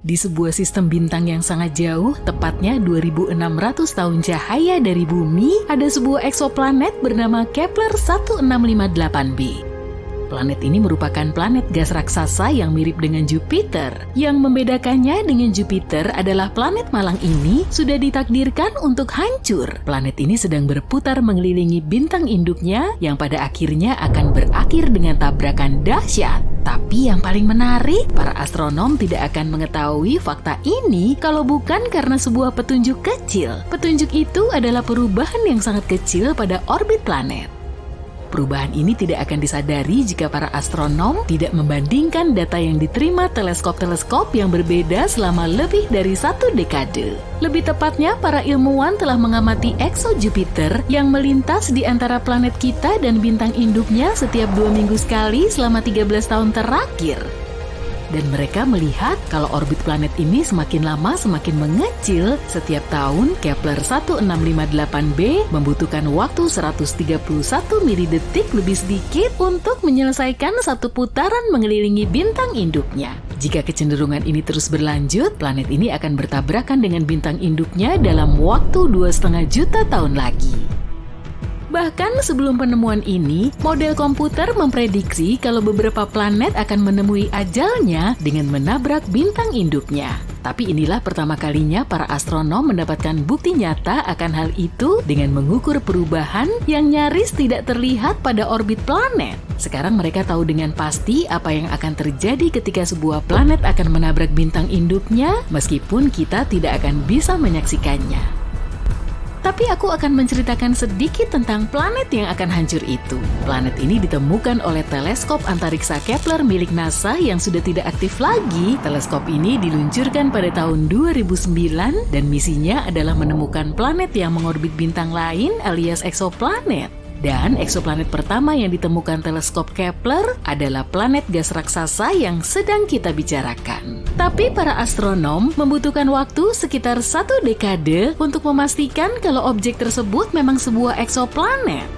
Di sebuah sistem bintang yang sangat jauh, tepatnya 2600 tahun cahaya dari bumi, ada sebuah eksoplanet bernama Kepler 1658b. Planet ini merupakan planet gas raksasa yang mirip dengan Jupiter. Yang membedakannya dengan Jupiter adalah planet malang ini sudah ditakdirkan untuk hancur. Planet ini sedang berputar mengelilingi bintang induknya yang pada akhirnya akan berakhir dengan tabrakan dahsyat. Tapi yang paling menarik, para astronom tidak akan mengetahui fakta ini kalau bukan karena sebuah petunjuk kecil. Petunjuk itu adalah perubahan yang sangat kecil pada orbit planet. Perubahan ini tidak akan disadari jika para astronom tidak membandingkan data yang diterima teleskop-teleskop yang berbeda selama lebih dari 1 dekade. Lebih tepatnya, para ilmuwan telah mengamati ekso Jupiter yang melintas di antara planet kita dan bintang induknya setiap 2 minggu sekali selama 13 tahun terakhir. Dan mereka melihat kalau orbit planet ini semakin lama semakin mengecil. Setiap tahun, Kepler 1658b membutuhkan waktu 131 milidetik lebih sedikit untuk menyelesaikan satu putaran mengelilingi bintang induknya. Jika kecenderungan ini terus berlanjut, planet ini akan bertabrakan dengan bintang induknya dalam waktu 2,5 juta tahun lagi. Bahkan sebelum penemuan ini, model komputer memprediksi kalau beberapa planet akan menemui ajalnya dengan menabrak bintang induknya. Tapi inilah pertama kalinya para astronom mendapatkan bukti nyata akan hal itu dengan mengukur perubahan yang nyaris tidak terlihat pada orbit planet. Sekarang mereka tahu dengan pasti apa yang akan terjadi ketika sebuah planet akan menabrak bintang induknya, meskipun kita tidak akan bisa menyaksikannya. Tapi aku akan menceritakan sedikit tentang planet yang akan hancur itu. Planet ini ditemukan oleh teleskop antariksa Kepler milik NASA yang sudah tidak aktif lagi. Teleskop ini diluncurkan pada tahun 2009 dan misinya adalah menemukan planet yang mengorbit bintang lain alias eksoplanet. Dan eksoplanet pertama yang ditemukan teleskop Kepler adalah planet gas raksasa yang sedang kita bicarakan. Tapi para astronom membutuhkan waktu sekitar 1 dekade untuk memastikan kalau objek tersebut memang sebuah eksoplanet.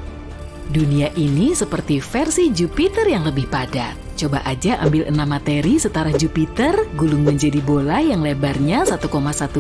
Dunia ini seperti versi Jupiter yang lebih padat. Coba aja ambil 6 materi setara Jupiter, gulung menjadi bola yang lebarnya 1,1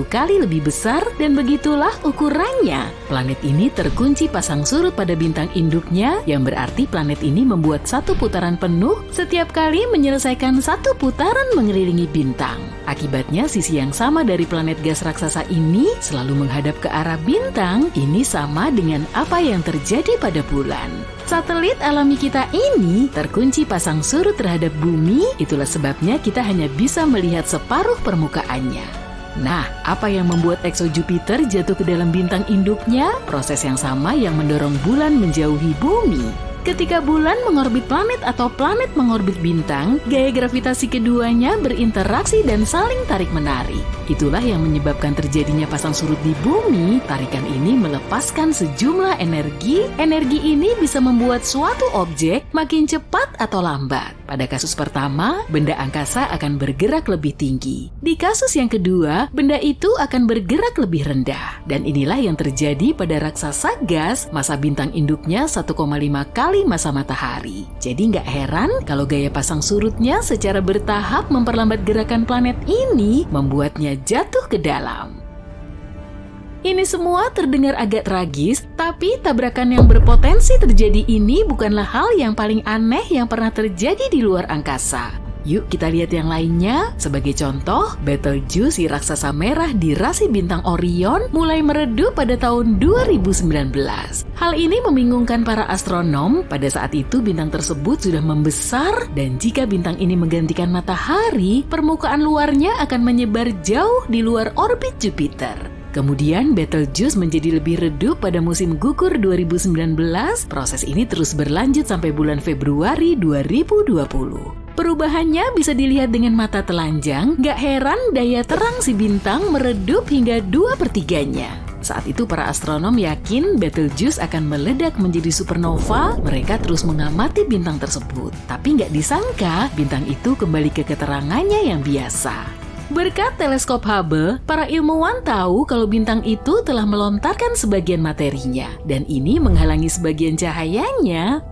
kali lebih besar, dan begitulah ukurannya. Planet ini terkunci pasang surut pada bintang induknya, yang berarti planet ini membuat satu putaran penuh setiap kali menyelesaikan satu putaran mengelilingi bintang. Akibatnya sisi yang sama dari planet gas raksasa ini selalu menghadap ke arah bintang. Ini sama dengan apa yang terjadi pada bulan. Satelit alami kita ini terkunci pasang surut terhadap bumi, itulah sebabnya kita hanya bisa melihat separuh permukaannya. Nah, apa yang membuat ekso Jupiter jatuh ke dalam bintang induknya? Proses yang sama yang mendorong bulan menjauhi bumi. Ketika bulan mengorbit planet atau planet mengorbit bintang, gaya gravitasi keduanya berinteraksi dan saling tarik-menarik. Itulah yang menyebabkan terjadinya pasang surut di bumi. Tarikan ini melepaskan sejumlah energi. Energi ini bisa membuat suatu objek makin cepat atau lambat. Pada kasus pertama, benda angkasa akan bergerak lebih tinggi. Di kasus yang kedua, benda itu akan bergerak lebih rendah. Dan inilah yang terjadi pada raksasa gas, masa bintang induknya 1,5 kali masa matahari. Jadi nggak heran kalau gaya pasang surutnya secara bertahap memperlambat gerakan planet ini, membuatnya jatuh ke dalam. Ini semua terdengar agak tragis, tapi tabrakan yang berpotensi terjadi ini bukanlah hal yang paling aneh yang pernah terjadi di luar angkasa. Yuk kita lihat yang lainnya. Sebagai contoh, Betelgeuse si raksasa merah di rasi bintang Orion mulai meredup pada tahun 2019. Hal ini membingungkan para astronom. Pada saat itu bintang tersebut sudah membesar, dan jika bintang ini menggantikan matahari, permukaan luarnya akan menyebar jauh di luar orbit Jupiter. Kemudian Betelgeuse menjadi lebih redup pada musim gugur 2019. Proses ini terus berlanjut sampai bulan Februari 2020. Perubahannya bisa dilihat dengan mata telanjang. Gak heran daya terang si bintang meredup hingga 2/3-nya. Saat itu para astronom yakin Betelgeuse akan meledak menjadi supernova. Mereka terus mengamati bintang tersebut. Tapi gak disangka bintang itu kembali ke keterangannya yang biasa. Berkat teleskop Hubble, para ilmuwan tahu kalau bintang itu telah melontarkan sebagian materinya, dan ini menghalangi sebagian cahayanya.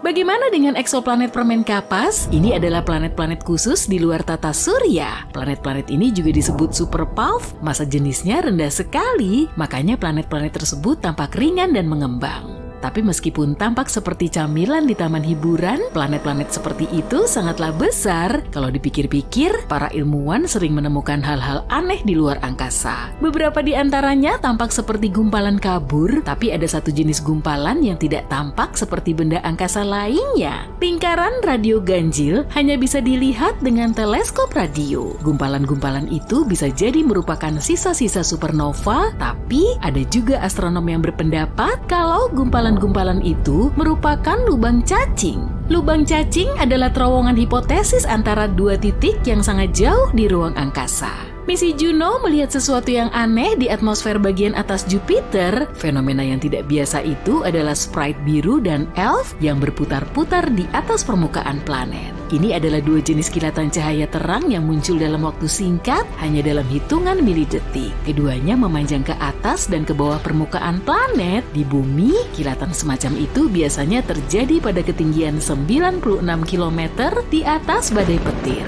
Bagaimana dengan eksoplanet permen kapas? Ini adalah planet-planet khusus di luar tata surya. Planet-planet ini juga disebut super puff, massa jenisnya rendah sekali, makanya planet-planet tersebut tampak ringan dan mengembang. Tapi meskipun tampak seperti camilan di taman hiburan, planet-planet seperti itu sangatlah besar. Kalau dipikir-pikir, para ilmuwan sering menemukan hal-hal aneh di luar angkasa. Beberapa di antaranya tampak seperti gumpalan kabur, tapi ada satu jenis gumpalan yang tidak tampak seperti benda angkasa lainnya. Lingkaran radio ganjil hanya bisa dilihat dengan teleskop radio. Gumpalan-gumpalan itu bisa jadi merupakan sisa-sisa supernova, tapi ada juga astronom yang berpendapat kalau gumpalan itu merupakan lubang cacing. Lubang cacing adalah terowongan hipotesis antara dua titik yang sangat jauh di ruang angkasa. Misi Juno melihat sesuatu yang aneh di atmosfer bagian atas Jupiter. Fenomena yang tidak biasa itu adalah sprite biru dan elf yang berputar-putar di atas permukaan planet. Ini adalah dua jenis kilatan cahaya terang yang muncul dalam waktu singkat, hanya dalam hitungan milidetik. Keduanya memanjang ke atas dan ke bawah permukaan planet. Di bumi, kilatan semacam itu biasanya terjadi pada ketinggian 96 km di atas badai petir.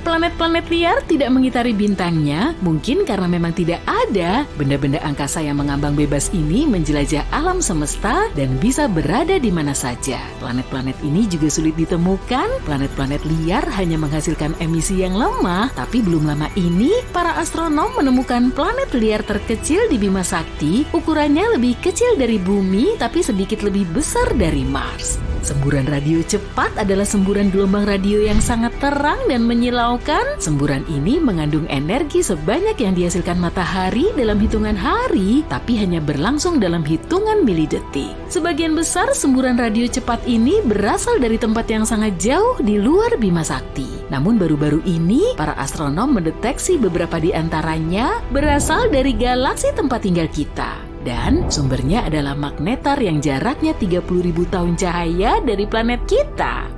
Planet-planet liar tidak mengitari bintangnya, mungkin karena memang tidak ada benda-benda angkasa yang mengambang bebas ini menjelajah alam semesta dan bisa berada di mana saja. Planet-planet ini juga sulit ditemukan. Planet-planet liar hanya menghasilkan emisi yang lemah, tapi belum lama ini para astronom menemukan planet liar terkecil di Bima Sakti. Ukurannya lebih kecil dari bumi, tapi sedikit lebih besar dari Mars. Semburan radio cepat adalah semburan gelombang radio yang sangat terang dan menyilaukan. Semburan ini mengandung energi sebanyak yang dihasilkan matahari dalam hitungan hari, tapi hanya berlangsung dalam hitungan milidetik. Sebagian besar semburan radio cepat ini berasal dari tempat yang sangat jauh di luar Bima Sakti. Namun baru-baru ini, para astronom mendeteksi beberapa di antaranya berasal dari galaksi tempat tinggal kita. Dan sumbernya adalah magnetar yang jaraknya 30.000 tahun cahaya dari planet kita.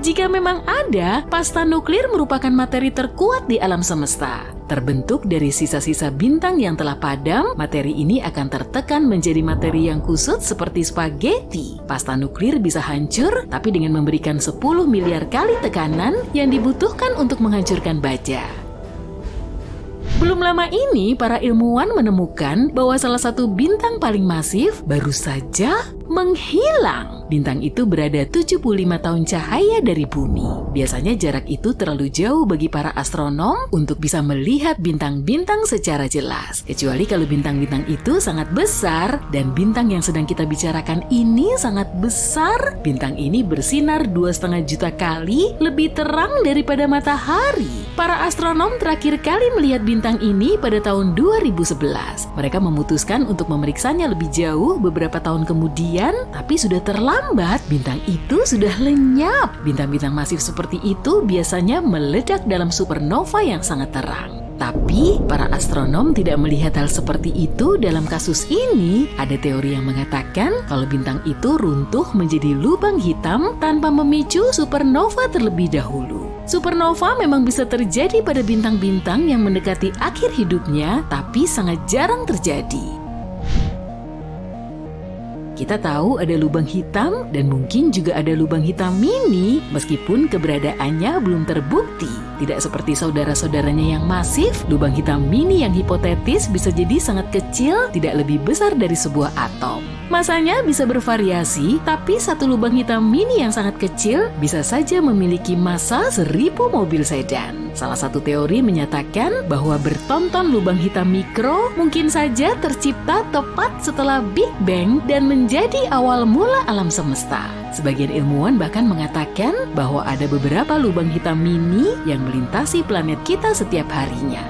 Jika memang ada, pasta nuklir merupakan materi terkuat di alam semesta. Terbentuk dari sisa-sisa bintang yang telah padam, materi ini akan tertekan menjadi materi yang kusut seperti spaghetti. Pasta nuklir bisa hancur, tapi dengan memberikan 10 miliar kali tekanan yang dibutuhkan untuk menghancurkan baja. Belum lama ini, para ilmuwan menemukan bahwa salah satu bintang paling masif baru saja menghilang. Bintang itu berada 75 tahun cahaya dari bumi. Biasanya jarak itu terlalu jauh bagi para astronom untuk bisa melihat bintang-bintang secara jelas. Kecuali kalau bintang-bintang itu sangat besar, dan bintang yang sedang kita bicarakan ini sangat besar. Bintang ini bersinar 2,5 juta kali lebih terang daripada matahari. Para astronom terakhir kali melihat bintang ini pada tahun 2011. Mereka memutuskan untuk memeriksanya lebih jauh beberapa tahun kemudian, tapi sudah terlambat. Bintang itu sudah lenyap. Bintang-bintang masif seperti itu biasanya meledak dalam supernova yang sangat terang. Tapi para astronom tidak melihat hal seperti itu dalam kasus ini. Ada teori yang mengatakan kalau bintang itu runtuh menjadi lubang hitam tanpa memicu supernova terlebih dahulu. Supernova memang bisa terjadi pada bintang-bintang yang mendekati akhir hidupnya, tapi sangat jarang terjadi. Kita tahu ada lubang hitam dan mungkin juga ada lubang hitam mini, meskipun keberadaannya belum terbukti. Tidak seperti saudara-saudaranya yang masif, lubang hitam mini yang hipotetis bisa jadi sangat kecil, tidak lebih besar dari sebuah atom. Masanya bisa bervariasi, tapi satu lubang hitam mini yang sangat kecil bisa saja memiliki massa 1000 mobil sedan. Salah satu teori menyatakan bahwa bertonton lubang hitam mikro mungkin saja tercipta tepat setelah Big Bang dan menjadi awal mula alam semesta. Sebagian ilmuwan bahkan mengatakan bahwa ada beberapa lubang hitam mini yang melintasi planet kita setiap harinya.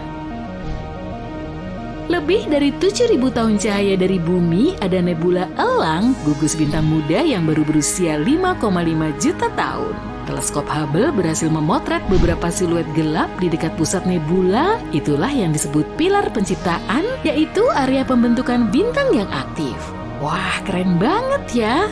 Lebih dari 7.000 tahun cahaya dari bumi ada nebula elang, gugus bintang muda yang baru berusia 5,5 juta tahun. Teleskop Hubble berhasil memotret beberapa siluet gelap di dekat pusat nebula. Itulah yang disebut pilar penciptaan, yaitu area pembentukan bintang yang aktif. Wah, keren banget ya!